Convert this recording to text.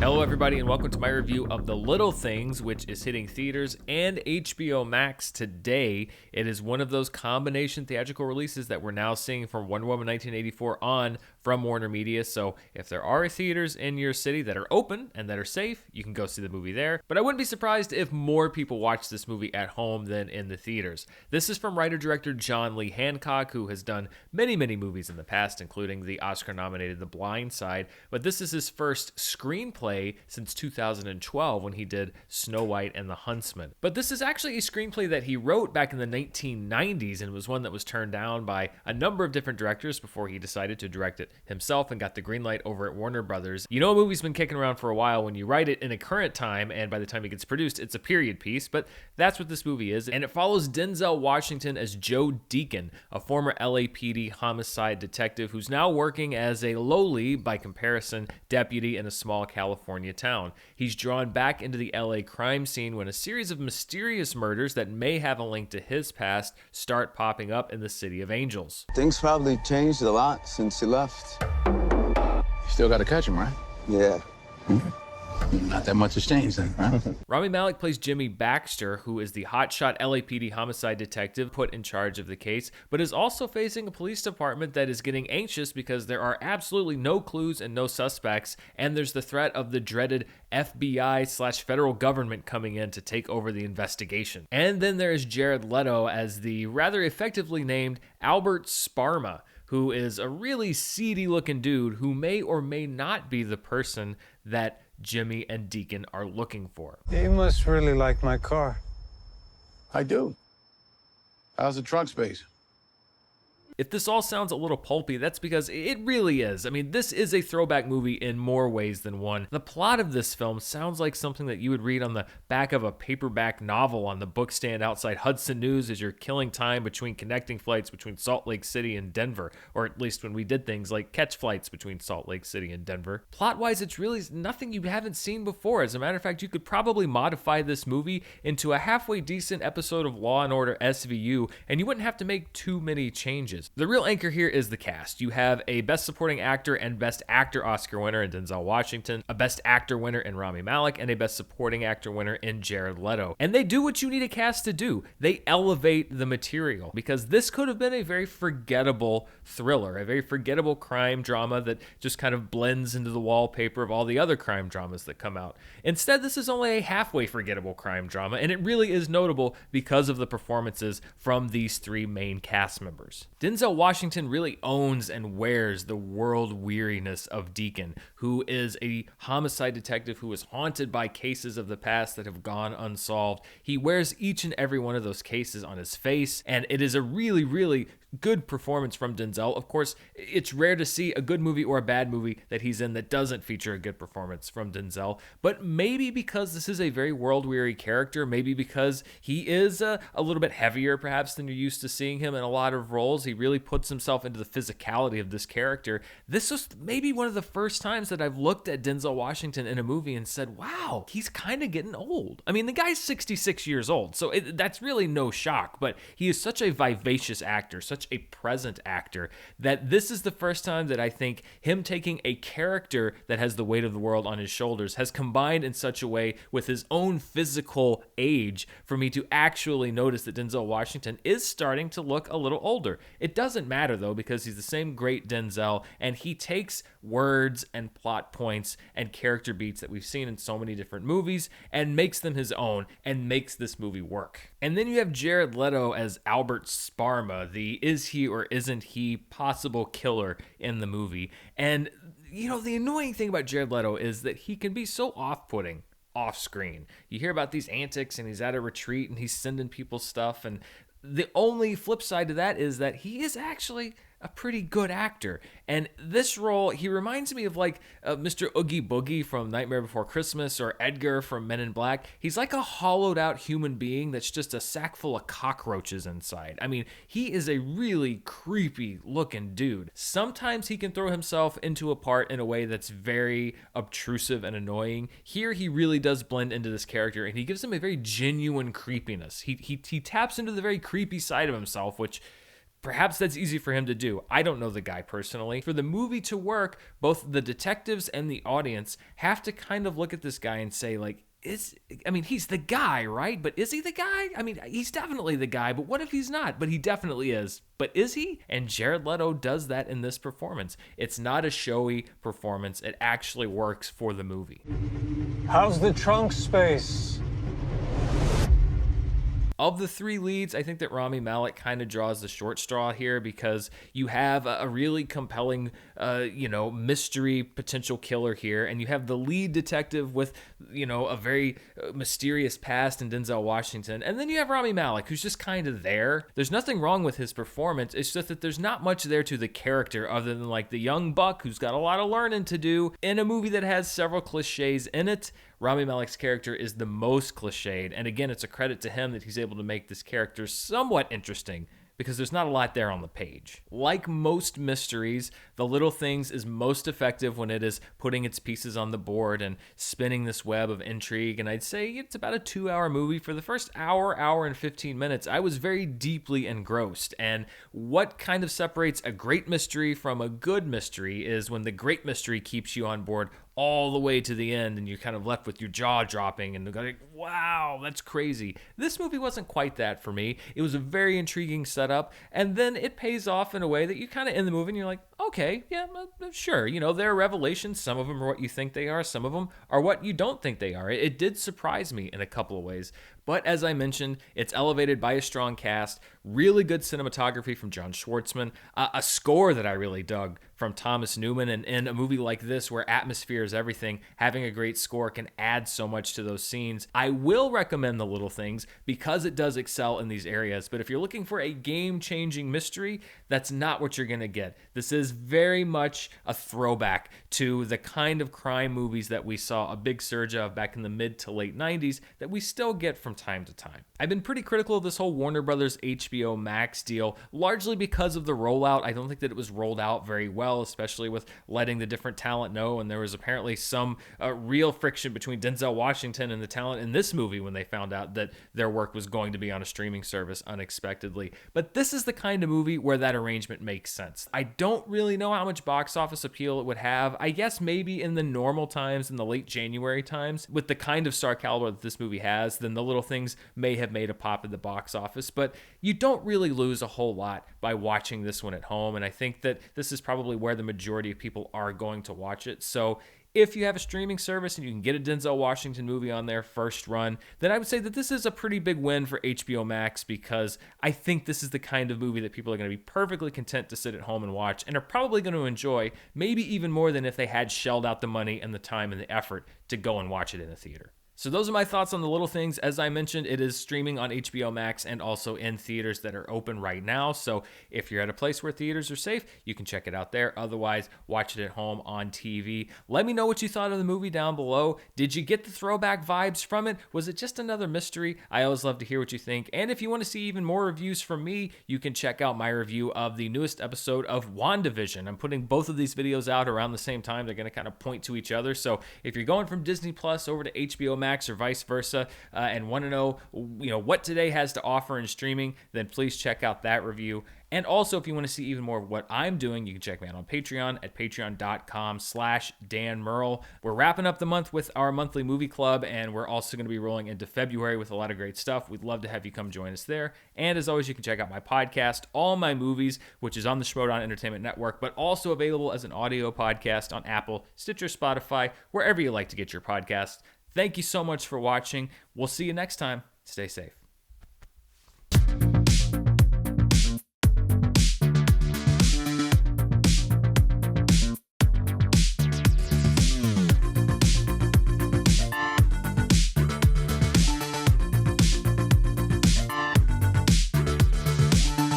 Hello everybody and welcome to my review of The Little Things, which is hitting theaters and HBO Max today. It is one of those combination theatrical releases that we're now seeing from Wonder Woman 1984 on from Warner Media. So if there are theaters in your city that are open and that are safe, you can go see the movie there. But I wouldn't be surprised if more people watch this movie at home than in the theaters. This is from writer-director John Lee Hancock, who has done many movies in the past, including the Oscar-nominated The Blind Side. But this is his first screenplay since 2012 when he did Snow White and the Huntsman. But this is actually a screenplay that he wrote back in the 1990s and was one that was turned down by a number of different directors before he decided to direct it himself and got the green light over at Warner Brothers. You know, a movie's been kicking around for a while when you write it in a current time, and by the time it gets produced, it's a period piece, but that's what this movie is. And it follows Denzel Washington as Joe Deacon, a former LAPD homicide detective who's now working as a lowly, by comparison, deputy in a small California town. He's drawn back into the LA crime scene when a series of mysterious murders that may have a link to his past start popping up in the City of Angels. Things probably changed a lot since you left. You still got to catch him, right? Yeah. Not that much has changed then, right? Rami Malek plays Jimmy Baxter, who is the hotshot LAPD homicide detective put in charge of the case, but is also facing a police department that is getting anxious because there are absolutely no clues and no suspects, and there's the threat of the dreaded FBI/federal government coming in to take over the investigation. And then there is Jared Leto as the rather effectively named Albert Sparma, who is a really seedy looking dude who may or may not be the person that Jimmy and Deacon are looking for. You must really like my car. I do. How's the trunk space? If this all sounds a little pulpy, that's because it really is. I mean, this is a throwback movie in more ways than one. The plot of this film sounds like something that you would read on the back of a paperback novel on the bookstand outside Hudson News as you're killing time between connecting flights between Salt Lake City and Denver, or at least when we did things like catch flights between Salt Lake City and Denver. Plot-wise, it's really nothing you haven't seen before. As a matter of fact, you could probably modify this movie into a halfway decent episode of Law & Order SVU, and you wouldn't have to make too many changes. The real anchor here is the cast. You have a Best Supporting Actor and Best Actor Oscar winner in Denzel Washington, a Best Actor winner in Rami Malek, and a Best Supporting Actor winner in Jared Leto. And they do what you need a cast to do. They elevate the material, because this could have been a very forgettable thriller, a very forgettable crime drama that just kind of blends into the wallpaper of all the other crime dramas that come out. Instead, this is only a halfway forgettable crime drama, and it really is notable because of the performances from these three main cast members. Denzel Washington really owns and wears the world weariness of Deacon, who is a homicide detective who is haunted by cases of the past that have gone unsolved. He wears each and every one of those cases on his face, and it is a really good performance from Denzel. Of course, it's rare to see a good movie or a bad movie that he's in that doesn't feature a good performance from Denzel, but maybe because this is a very world-weary character, maybe because he is a little bit heavier perhaps than you're used to seeing him in a lot of roles. He really puts himself into the physicality of this character. This was maybe one of the first times that I've looked at Denzel Washington in a movie and said, wow, he's kind of getting old. I mean, the guy's 66 years old, so that's really no shock, but he is such a vivacious actor, such a present actor, that this is the first time that I think him taking a character that has the weight of the world on his shoulders has combined in such a way with his own physical age for me to actually notice that Denzel Washington is starting to look a little older. It doesn't matter though, because he's the same great Denzel, and he takes words and plot points and character beats that we've seen in so many different movies and makes them his own and makes this movie work. And then you have Jared Leto as Albert Sparma, the is he or isn't he possible killer in the movie. And, you know, the annoying thing about Jared Leto is that he can be so off-putting off screen. You hear about these antics and he's at a retreat and he's sending people stuff, and the only flip side to that is that he is actually a pretty good actor. And this role, he reminds me of like Mr. Oogie Boogie from Nightmare Before Christmas or Edgar from Men in Black. He's like a hollowed out human being that's just a sack full of cockroaches inside. I mean, he is a really creepy looking dude. Sometimes he can throw himself into a part in a way that's very obtrusive and annoying. Here, he really does blend into this character, and he gives him a very genuine creepiness. He taps into the very creepy side of himself, which Perhaps that's easy for him to do. I don't know the guy personally. For the movie to work, both the detectives and the audience have to kind of look at this guy and say, like, he's the guy, right? But is he the guy? I mean, he's definitely the guy, but what if he's not? But he definitely is. But is he? And Jared Leto does that in this performance. It's not a showy performance. It actually works for the movie. How's the trunk space? Of the three leads, I think that Rami Malek kind of draws the short straw here because you have a really compelling, mystery potential killer here, and you have the lead detective with, a very mysterious past in Denzel Washington, and then you have Rami Malek, who's just kind of there. There's nothing wrong with his performance. It's just that there's not much there to the character other than like the young buck who's got a lot of learning to do in a movie that has several cliches in it. Rami Malek's character is the most cliched, and again, it's a credit to him that he's able to make this character somewhat interesting because there's not a lot there on the page. Like most mysteries, The Little Things is most effective when it is putting its pieces on the board and spinning this web of intrigue, and I'd say it's about a 2-hour movie. For the first hour and 15 minutes, I was very deeply engrossed, and what kind of separates a great mystery from a good mystery is when the great mystery keeps you on board all the way to the end and you're kind of left with your jaw dropping and like, wow, that's crazy. This movie wasn't quite that for me. It was a very intriguing setup, and then it pays off in a way that you kind of in the movie and you're like, okay, yeah, sure. There are revelations. Some of them are what you think they are. Some of them are what you don't think they are. It did surprise me in a couple of ways. But as I mentioned, it's elevated by a strong cast, really good cinematography from John Schwartzman, a score that I really dug from Thomas Newman, and in a movie like this where atmosphere is everything, having a great score can add so much to those scenes. I will recommend The Little Things because it does excel in these areas, but if you're looking for a game-changing mystery, that's not what you're going to get. This is very much a throwback to the kind of crime movies that we saw a big surge of back in the mid to late 90s that we still get from time to time. I've been pretty critical of this whole Warner Brothers HBO Max deal, largely because of the rollout. I don't think that it was rolled out very well, especially with letting the different talent know, and there was apparently some real friction between Denzel Washington and the talent in this movie when they found out that their work was going to be on a streaming service unexpectedly. But this is the kind of movie where that arrangement makes sense. I don't really know how much box office appeal it would have. I guess maybe in the normal times, in the late January times, with the kind of star caliber that this movie has, then The Little Things may have made a pop at the box office, but you don't really lose a whole lot by watching this one at home, and I think that this is probably where the majority of people are going to watch it. So if you have a streaming service and you can get a Denzel Washington movie on there first run, then I would say that this is a pretty big win for HBO Max, because I think this is the kind of movie that people are going to be perfectly content to sit at home and watch, and are probably going to enjoy, maybe even more than if they had shelled out the money and the time and the effort to go and watch it in a theater. So those are my thoughts on The Little Things. As I mentioned, it is streaming on HBO Max and also in theaters that are open right now. So if you're at a place where theaters are safe, you can check it out there. Otherwise, watch it at home on TV. Let me know what you thought of the movie down below. Did you get the throwback vibes from it? Was it just another mystery? I always love to hear what you think. And if you want to see even more reviews from me, you can check out my review of the newest episode of WandaVision. I'm putting both of these videos out around the same time. They're going to kind of point to each other. So if you're going from Disney Plus over to HBO Max, or vice versa, and want to know, what today has to offer in streaming, then please check out that review. And also, if you want to see even more of what I'm doing, you can check me out on Patreon at patreon.com/Dan Murrell. We're wrapping up the month with our monthly movie club, and we're also going to be rolling into February with a lot of great stuff. We'd love to have you come join us there. And as always, you can check out my podcast, All My Movies, which is on the Schmodown Entertainment Network, but also available as an audio podcast on Apple, Stitcher, Spotify, wherever you like to get your podcasts. Thank you so much for watching. We'll see you next time. Stay safe.